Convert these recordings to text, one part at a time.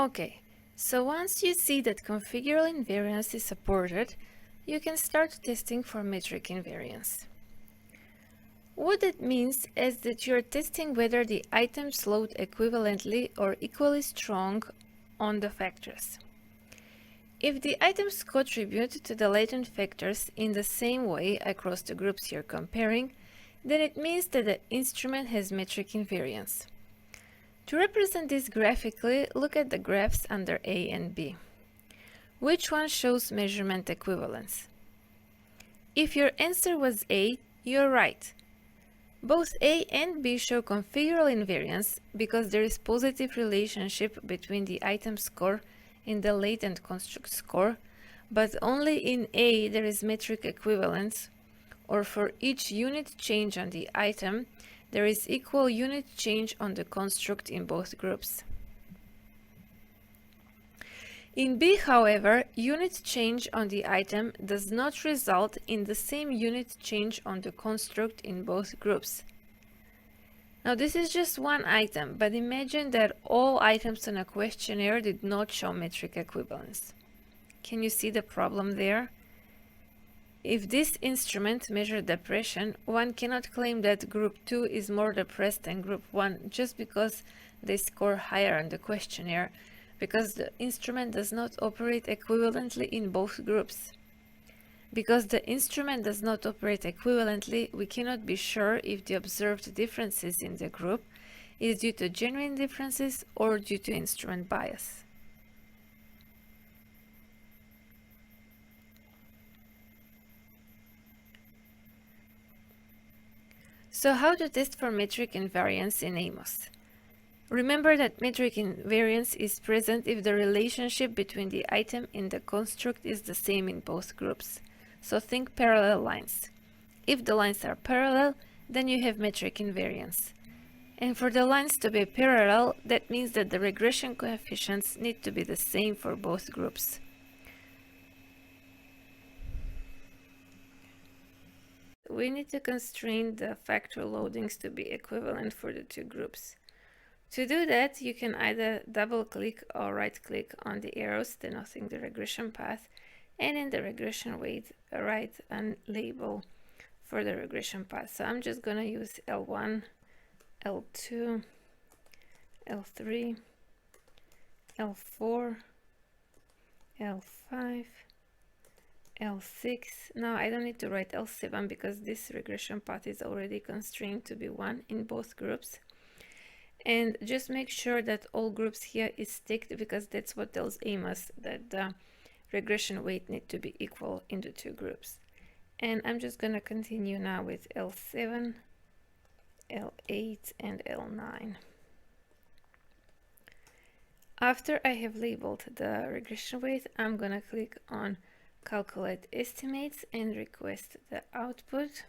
Okay, so once you see that configural invariance is supported, you can start testing for metric invariance. What that means is that you're testing whether the items load equivalently or equally strong on the factors. If the items contribute to the latent factors in the same way across the groups you're comparing, then it means that the instrument has metric invariance. To represent this graphically, look at the graphs under A and B. Which one shows measurement equivalence? If your answer was A, you're right. Both A and B show configural invariance because there is positive relationship between the item score and the latent construct score, but only in A there is metric equivalence, or for each unit change on the item, there is equal unit change on the construct in both groups. In B, however, unit change on the item does not result in the same unit change on the construct in both groups. Now this is just one item, but imagine that all items on a questionnaire did not show metric equivalence. Can you see the problem there? If this instrument measured depression, one cannot claim that group 2 is more depressed than group 1 just because they score higher on the questionnaire, because the instrument does not operate equivalently in both groups. Because the instrument does not operate equivalently, we cannot be sure if the observed differences in the group is due to genuine differences or due to instrument bias. So how to test for metric invariance in AMOS? Remember that metric invariance is present if the relationship between the item and the construct is the same in both groups. So think parallel lines. If the lines are parallel, then you have metric invariance. And for the lines to be parallel, that means that the regression coefficients need to be the same for both groups. We need to constrain the factor loadings to be equivalent for the two groups. To do that, you can either double-click or right-click on the arrows denoting the regression path, and in the regression weight, write a label for the regression path. So I'm just going to use L1, L2, L3, L4, L5, L6. Now I don't need to write L7 because this regression path is already constrained to be 1 in both groups. And just make sure that all groups here is ticked because that's what tells AMOS that the regression weight need to be equal in the two groups. And I'm just going to continue now with L7, L8 and L9. After I have labeled the regression weight, I'm going to click on calculate estimates and request the output,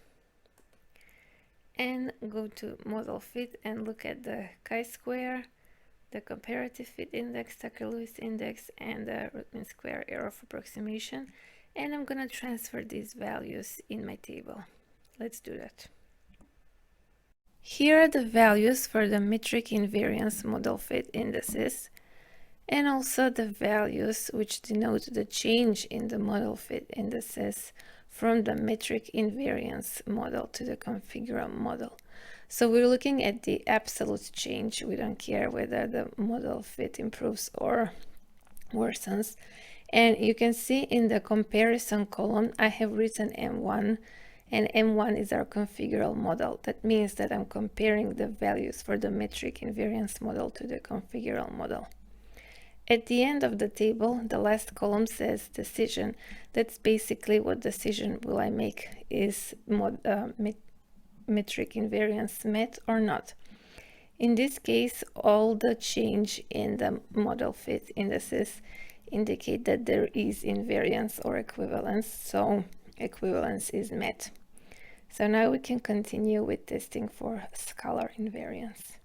and go to model fit and look at the chi-square, the comparative fit index, Tucker-Lewis index, and the root mean square error of approximation, and I'm going to transfer these values in my table. Let's do that. Here are the values for the metric invariance model fit indices, and also the values which denote the change in the model fit indices from the metric invariance model to the configural model. So we're looking at the absolute change. We don't care whether the model fit improves or worsens. And you can see in the comparison column, I have written M1, and M1 is our configural model. That means that I'm comparing the values for the metric invariance model to the configural model. At the end of the table, the last column says decision. That's basically what decision will I make, is metric invariance met or not. In this case, all the change in the model fit indices indicate that there is invariance or equivalence, so equivalence is met. So now we can continue with testing for scalar invariance.